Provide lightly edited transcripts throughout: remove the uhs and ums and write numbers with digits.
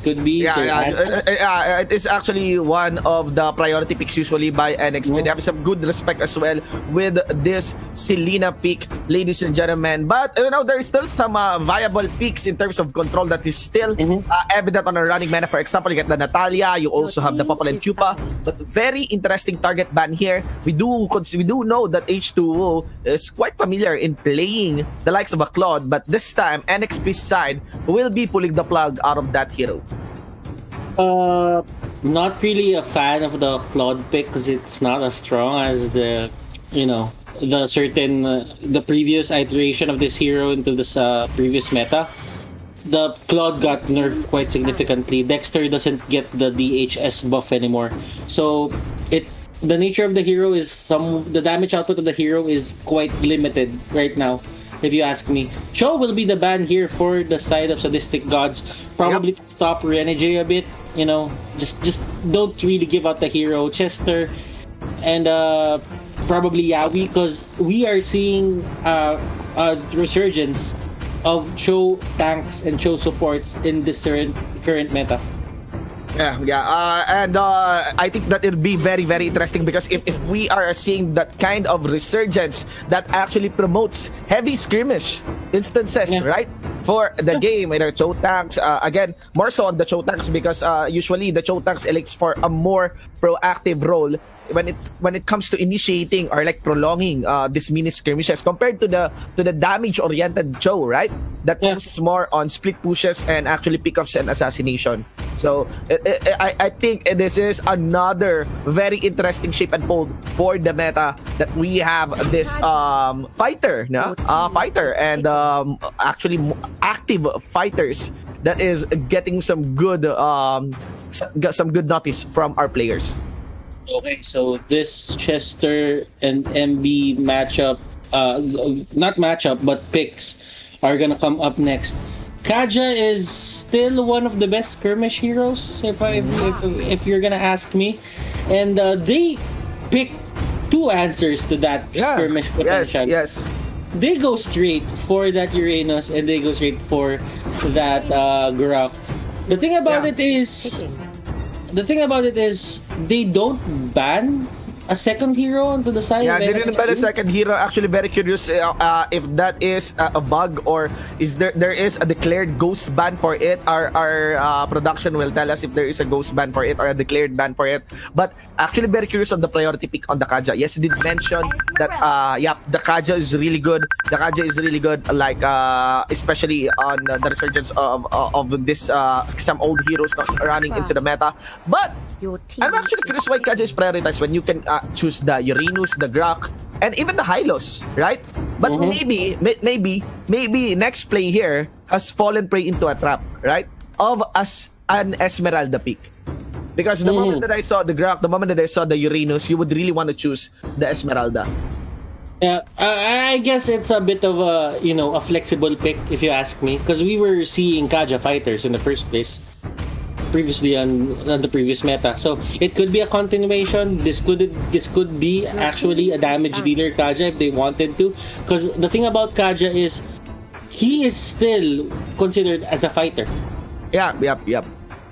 could be. It is actually one of the priority picks usually by NEXPLAY. They have some good respect as well with this Selena pick, ladies and gentlemen. But there is still some viable picks in terms of control that is still evident on a running meta. For example, you get the Natalia, you also have the Popol and Pupa. But very interesting target ban here. We do know that H2O is quite familiar in playing the likes of a Claude, but this time NXP's side will be pulling the plug out of that hero. Not really a fan of the Claude pick because it's not as strong as the the previous iteration of this hero into this previous meta. The Claude got nerfed quite significantly. Dexter doesn't get the DHS buff anymore, so the nature of the hero is the damage output of the hero is quite limited right now, if you ask me. Cho will be the ban here for the side of Sadistic Gods, probably to stop Renegade a bit. Just don't really give out the hero. Chester and probably Yawi, because we are seeing a resurgence of Cho tanks and Cho supports in this current meta. And I think that it'll be very, very interesting because if we are seeing that kind of resurgence that actually promotes heavy skirmish instances, right? For the game, either Cho tanks, again, more so on the Cho tanks because usually the Cho tanks elects for a more proactive role when it comes to initiating or like prolonging these mini skirmishes compared to the damage oriented Cho, right? That focuses more on split pushes and actually pickoffs and assassination. So I think this is another very interesting shape and fold for the meta that we have this fighter and actually active fighters that is getting some good notice from our players. Okay, so this Chester and MB matchup, not matchup, but picks are gonna come up next. Kaja is still one of the best skirmish heroes, if you're gonna ask me, and they pick two answers to that skirmish potential. Yes. They go straight for that Uranus and they go straight for that Grok. The thing about it is they don't ban a second hero onto the side. Yeah, they didn't ban a second hero. Actually, very curious if that is a bug or is there is a declared ghost ban for it. Our production will tell us if there is a ghost ban for it or a declared ban for it. But actually, very curious on the priority pick on the Kaja. Yes, you did mention that. The Kaja is really good. The Kaja is really good. Like especially on the resurgence of this some old heroes not running into the meta. But I'm actually curious why Kaja is prioritized when you can choose the Uranus, the Grok, and even the Hylos, right? But maybe NEXPLAY here has fallen prey into a trap, right? Of an Esmeralda pick. Because the moment that I saw the Grok, the moment that I saw the Uranus, you would really want to choose the Esmeralda. Yeah, I guess it's a bit of a flexible pick if you ask me, because we were seeing Kaja fighters in the first place previously on the previous meta, so it could be a continuation. This could be actually a damage dealer Kaja if they wanted to, because the thing about Kaja is he is still considered as a fighter. Yep.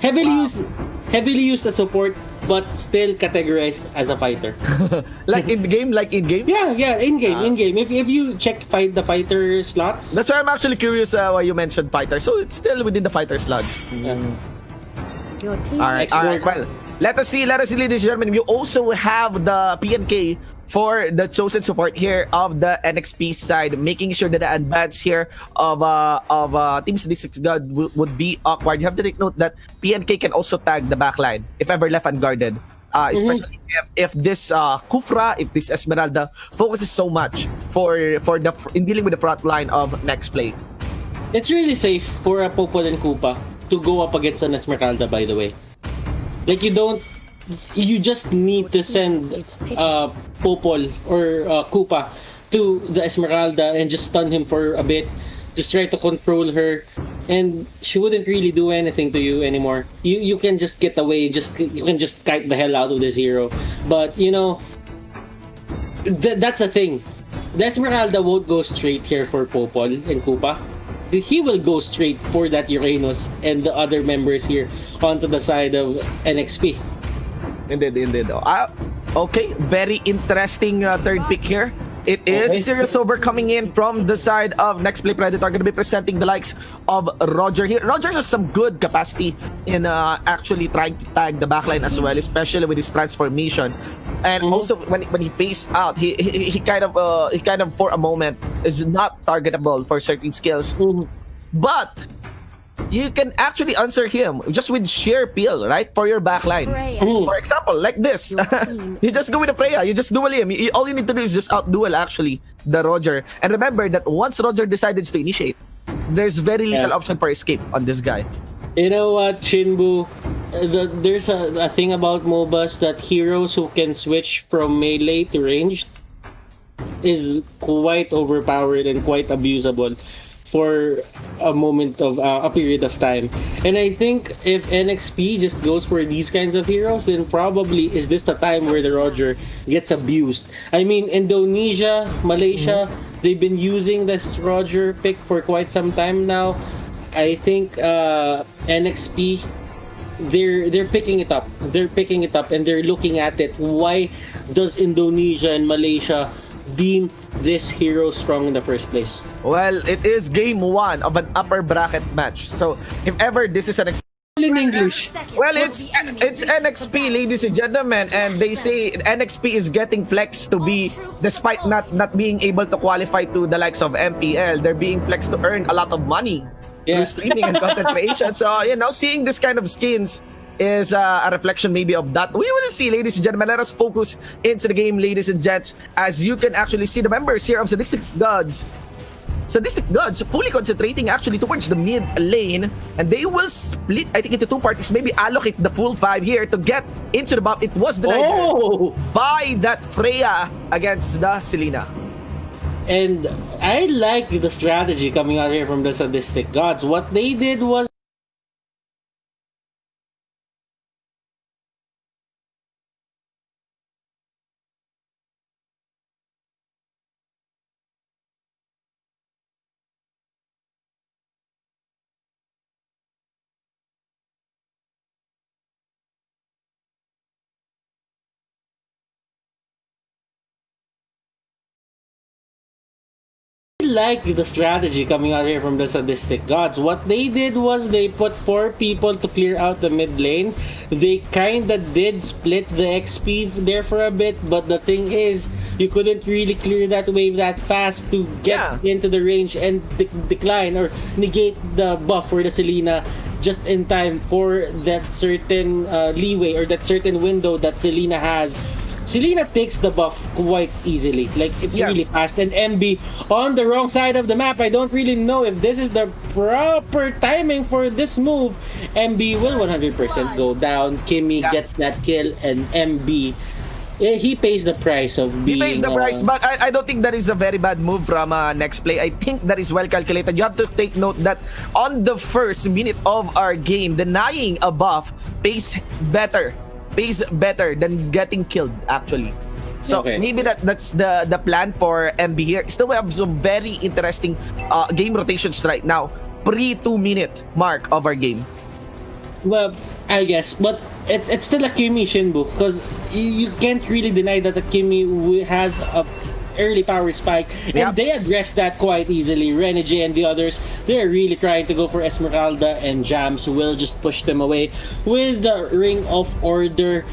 Heavily used as support, but still categorized as a fighter. like in game. Yeah, in game. If you check the fighter slots. That's why I'm actually curious why you mentioned fighter. So it's still within the fighter slots. Your team. All right. Well, let us see, ladies and gentlemen. You also have the PNK for the chosen support here of the NXP side, making sure that the advance here of Team Sadistic God would be awkward. You have to take note that PNK can also tag the backline if ever left unguarded. Especially if this Kufra, if this Esmeralda focuses so much in dealing with the front line of NEXPLAY. It's really safe for a Popol and Koopa to go up against an Esmeralda, by the way. Like, you just need to send Popol or Koopa to the Esmeralda and just stun him for a bit. Just try to control her, and she wouldn't really do anything to you anymore. You can just get away, you can just kite the hell out of this hero. But that's a thing. The Esmeralda won't go straight here for Popol and Koopa. he will go straight for that Uranus and the other members here onto the side of NXP. Indeed. Okay, very interesting third pick here. It is Okay. Serious Over coming in from the side of NEXTPLAY Predator, going to be presenting the likes of Roger here. Roger has some good capacity in actually trying to tag the backline as well, especially with his transformation. And also when he faced out, he kind of for a moment is not targetable for certain skills. But you can actually answer him just with sheer peel, right? For your backline. Freya. For example, like this. You just go with the Freya. You just duel him. All you need to do is just out-duel, actually, the Roger. And remember that once Roger decides to initiate, there's very little option for escape on this guy. You know what, Shinbu? There's a thing about MOBAs that heroes who can switch from melee to ranged is quite overpowered and quite abusable for a moment of a period of time. And I think if NXP just goes for these kinds of heroes, then probably is this the time where the Roger gets abused. I mean, Indonesia, Malaysia, they've been using this Roger pick for quite some time now. I think NXP, they're picking it up. They're picking it up and they're looking at it. Why does Indonesia and Malaysia deem this hero strong in the first place? Well, it is game 1 of an upper bracket match. So if ever this is an In English. well, it's NXP, ladies and gentlemen, and they say NXP is getting flexed to be, despite not being able to qualify to the likes of MPL, they're being flexed to earn a lot of money through streaming and content creation. So, seeing this kind of skins is a reflection maybe of that. We will see, ladies and gentlemen. Let us focus into the game, ladies and gents, as you can actually see the members here of Sadistic Gods fully concentrating actually towards the mid lane, and they will split, I think, into two parties, maybe allocate the full 5 here to get into the buff. It was denied by that Freya against the Selena. And I like the strategy coming out here from the Sadistic Gods. What they did was like the strategy coming out here from the Sadistic Gods. What they did was they put 4 people to clear out the mid lane. They kinda did split the XP there for a bit, but the thing is, you couldn't really clear that wave that fast to get into the range and decline or negate the buff for the Selena just in time for that certain leeway or that certain window that Selena has. Selena takes the buff quite easily. Like, it's really fast. And MB on the wrong side of the map. I don't really know if this is the proper timing for this move. MB will 100% go down. Kimmy gets that kill, and MB, he pays the price of being... He pays the price, but I don't think that is a very bad move from NEXTPLAY. I think that is well calculated. You have to take note that on the first minute of our game, denying a buff pays better than getting killed, actually. So maybe that's the plan for MB here. Still, we have some very interesting game rotations right now, pre 2-minute mark of our game. Well, I guess, but it's still a Kimmy, Shinbu, because you can't really deny that the Kimmy has a early power spike, and they address that quite easily. Renege and the others, they're really trying to go for Esmeralda, and Jams will just push them away with the Ring of Order,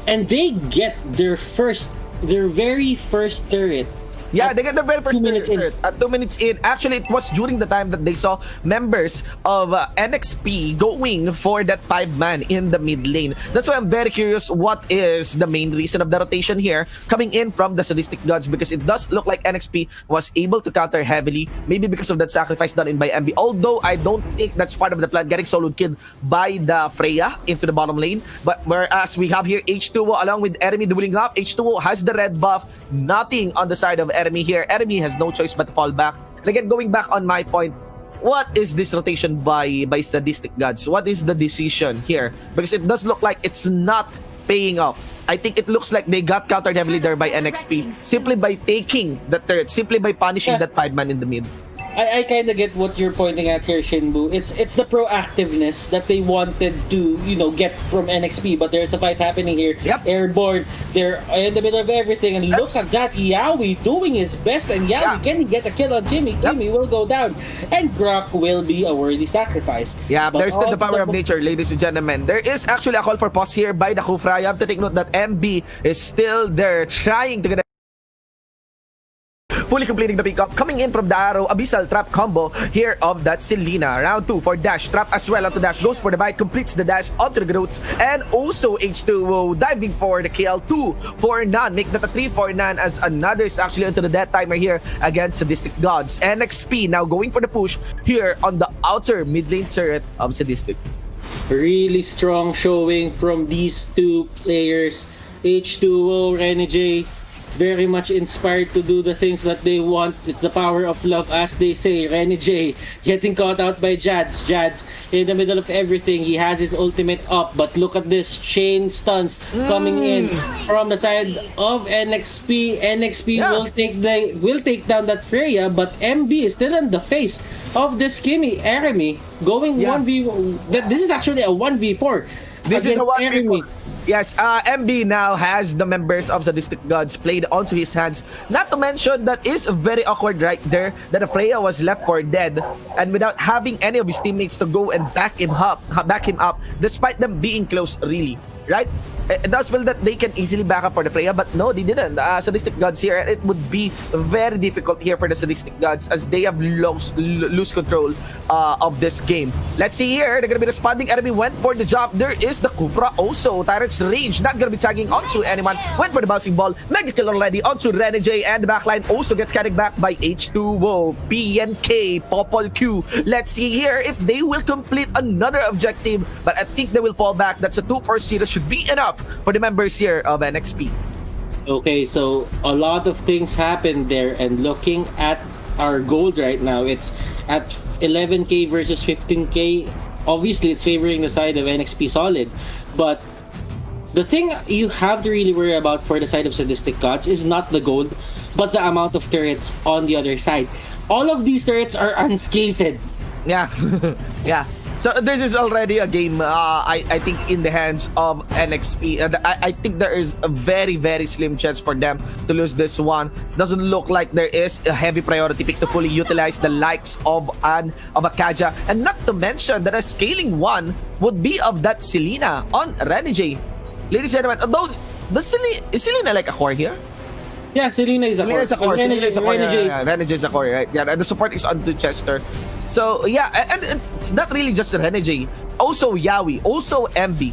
and they get their very first turret. Yeah, they get the very first 2 minutes in. At 2 minutes in. Actually, it was during the time that they saw members of NXP going for that 5-man in the mid lane. That's why I'm very curious what is the main reason of the rotation here coming in from the Sadistic Gods, because it does look like NXP was able to counter heavily, maybe because of that sacrifice done in by MB. Although I don't think that's part of the plan, getting soloed killed by the Freya into the bottom lane. But whereas we have here H2O along with Eremi dueling up, H2O has the red buff, nothing on the side of Eremi here. Eremi has no choice but to fall back. And again, going back on my point, what is this rotation by Sadistic Gods? What is the decision here? Because it does look like it's not paying off. I think it looks like they got countered heavily there by NXP simply by taking the turret, simply by punishing that 5-man in the mid. I kind of get what you're pointing at here, Shinbu. It's the proactiveness that they wanted to, get from NXP, but there's a fight happening here. Yep. Airborne, they're in the middle of everything, and look at that, Yawi doing his best, and Yawi can get a kill on Kimmy. Kimmy will go down, and Brock will be a worthy sacrifice. Yeah, But there's still the all power of nature, ladies and gentlemen. There is actually a call for pause here by the Kufra. You have to take note that MB is still there trying to get fully completing the pickup, coming in from the arrow, Abyssal Trap combo here of that Selena. Round 2 for Dash, Trap as well onto Dash, goes for the bite, completes the dash onto the Groots, and also H2O diving for the kill. 2 for Nan, make that a 3 for Nan as another is actually into the death timer here against Sadistic Gods. NXP now going for the push here on the outer mid lane turret of Sadistic. Really strong showing from these two players. H2O, Renegade, very much inspired to do the things that they want. It's the power of love, as they say. Renegade getting caught out by Jads. Jads in the middle of everything. He has his ultimate up, but look at this chain stuns coming in from the side of NXP. NXP will take down that Freya, but MB is still in the face of this Kimmy. Eremi going 1v. This is actually a 1v4. This is a 1v4. Eremi. Yes, MB now has the members of Sadistic Gods played onto his hands. Not to mention that is very awkward right there that Freya was left for dead and without having any of his teammates to go and back him up despite them being close, really. Right? It does feel that they can easily back up for the Freya, but no, they didn't. Sadistic Gods here, and it would be very difficult here for the Sadistic Gods as they have lose control of this game. Let's see here, they're gonna be responding. Enemy went for the job. There is the Kufra also. Tyrant's range, not gonna be tagging onto anyone. Went for the bouncing ball. Mega kill already onto Renegade, and the backline also gets carried back by H2O, PNK, Popol Q. Let's see here if they will complete another objective, but I think they will fall back. That's a 2-4-0, should be enough for the members here of NXP. Okay, so a lot of things happened there, and looking at our gold right now, it's at 11k versus 15k. Obviously, it's favoring the side of NXP Solid, but the thing you have to really worry about for the side of Sadistic Gods is not the gold, but the amount of turrets on the other side. All of these turrets are unscathed. Yeah, yeah. So this is already a game, I think, in the hands of NXP. I think there is a very, very slim chance for them to lose this one. Doesn't look like there is a heavy priority pick to fully utilize the likes of a Kaja. And not to mention that a scaling one would be of that Selena on Renegade. Ladies and gentlemen, although, is Selena like a core here? Yeah, Selena is a core. Renegade is a core, right? Yeah, and the support is onto Chester. So, yeah, and it's not really just Renegade. Also, Yawi. Also, MB.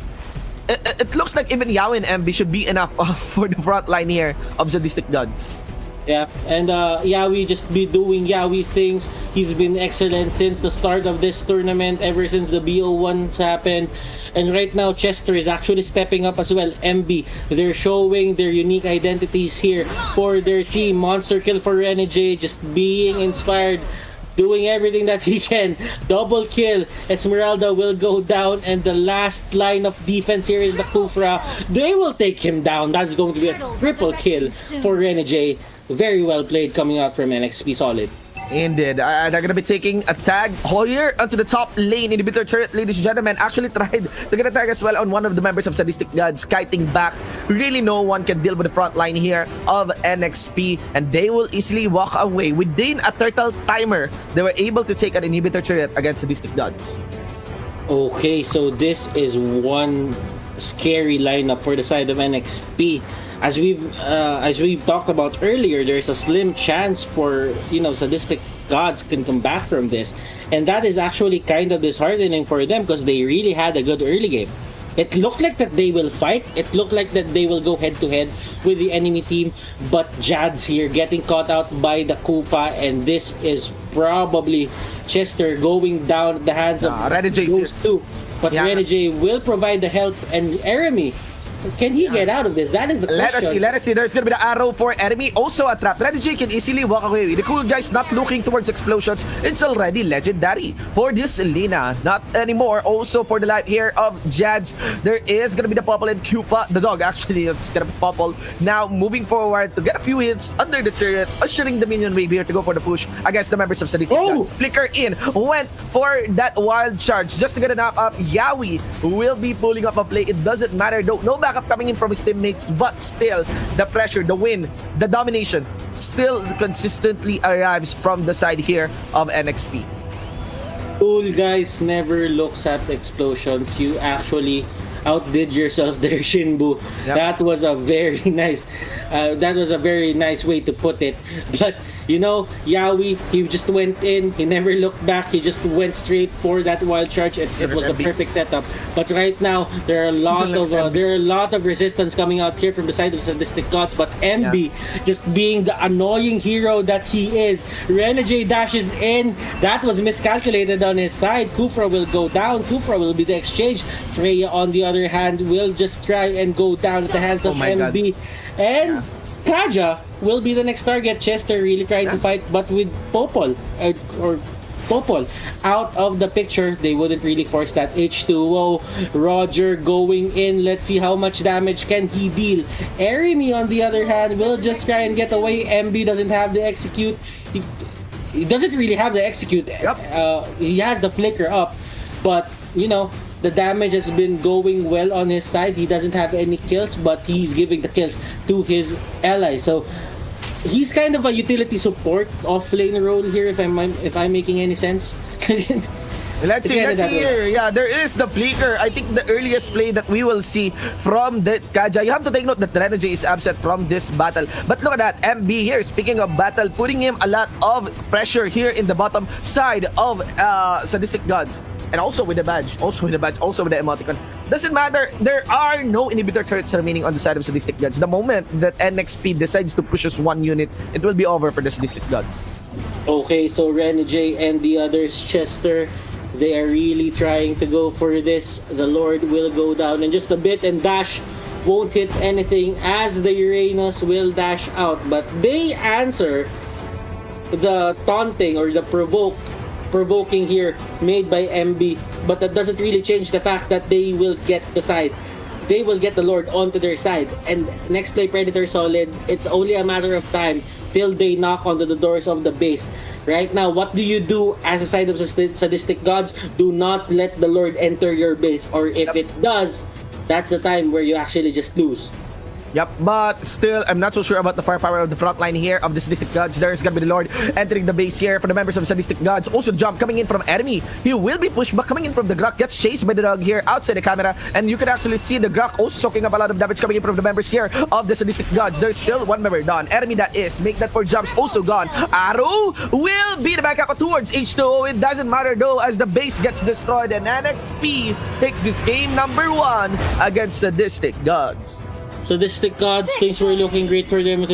It looks like even Yawi and MB should be enough for the front line here of Sadistic Gods. Yeah, and Yawi just be doing Yawi things. He's been excellent since the start of this tournament, ever since the BO1s happened. And right now, Chester is actually stepping up as well. MB, they're showing their unique identities here for their team. Monster kill for Renegade, just being inspired, doing everything that he can. Double kill. Esmeralda will go down, and the last line of defense here is the Kufra. They will take him down. That's going to be a triple kill for Renegade. Very well played coming out from NXP Solid. Indeed. They're going to be taking a tag Hoyer onto the top lane. Inhibitor turret, ladies and gentlemen, actually tried to get a tag as well on one of the members of Sadistic Gods, kiting back. Really no one can deal with the front line here of NXP, and they will easily walk away. Within a turtle timer, they were able to take an inhibitor turret against Sadistic Gods. Okay, so this is one scary lineup for the side of NXP. As we've talked about earlier, there's a slim chance for Sadistic Gods can come back from this, and that is actually kind of disheartening for them because they really had a good early game. It looked like that they will fight. It looked like that they will go head to head with the enemy team, but Jad's here getting caught out by the Koopa, and this is probably Chester going down at the hands of those two. But Renegade will provide the help, and Eremi Can he get out of this? That is the question. Let us see. There's gonna be the arrow for enemy. Also a trap. Strategy can easily walk away. The cool guy's not looking towards explosions. It's already legendary for this Lina. Not anymore. Also for the life here of Jadz, there is gonna be the Popple and Cupa. The dog actually, it's gonna be Popple. Now moving forward to get a few hits under the turret, ushering the minion wave here to go for the push against the members of Sadistic. Flicker in, went for that wild charge just to get a knock up. Yawi will be pulling up a play. It doesn't matter though. No backup coming in from his teammates, but still the pressure, the win, the domination still consistently arrives from the side here of NXP. Cool guys never looks at explosions. You actually outdid yourself there, Shinbu. Yep. That was a very nice way to put it. But you know, Yawi, he just went in, he never looked back, he just went straight for that wild charge. It was the perfect setup. But right now, there are a lot of resistance coming out here from the side of Sadistic Gods. But MB, just being the annoying hero that he is, Renegade dashes in. That was miscalculated on his side. Kufra will go down. Kufra will be the exchange. Freya, on the other hand, will just try and go down at the hands of MB. God. And Kaja will be the next target. Chester really trying to fight, but with Popol or Popol out of the picture, they wouldn't really force that. H2O, Roger going in. Let's see how much damage can he deal. Erimi, on the other hand, will just try and get away. MB doesn't have the execute. He doesn't really have the execute. He has the flicker up, but you know, the damage has been going well on his side. He doesn't have any kills, but he's giving the kills to his allies. So he's kind of a utility support off-lane role here, if I'm making any sense. Let's see here. Yeah, there is the flicker. I think the earliest play that we will see from the Kaja. You have to take note that Renegade is absent from this battle. But look at that, MB here, speaking of battle, putting him a lot of pressure here in the bottom side of Sadistic Gods. And also with the badge, also with the emoticon. Doesn't matter, there are no inhibitor turrets remaining on the side of Sadistic Gods. The moment that NXP decides to push us one unit, it will be over for the Sadistic Gods. Okay, so Renegade and the others, Chester, they are really trying to go for this. The Lord will go down in just a bit, and Dash won't hit anything as the Uranus will dash out. But they answer the taunting or the provoking here made by MB, but that doesn't really change the fact that they will get the side. They will get the Lord onto their side. And NEXPLAY Predator Solid, it's only a matter of time till they knock onto the doors of the base. Right now, what do you do as a side of Sadistic Gods? Do not let the Lord enter your base, or if it does, that's the time where you actually just lose. Yep, but still, I'm not so sure about the firepower of the front line here of the Sadistic Gods. There's gonna be the Lord entering the base here for the members of Sadistic Gods. Also, jump coming in from enemy. He will be pushed back, coming in from the Grok. Gets chased by the dog here outside the camera. And you can actually see the Grok also soaking up a lot of damage coming in from the members here of the Sadistic Gods. There's still one member done. Enemy that is. Make that for jumps also gone. Arrow will be the backup towards H2O. It doesn't matter though as the base gets destroyed. And NXP takes this game number 1 against Sadistic Gods. Sadistic Gods, things were looking great for them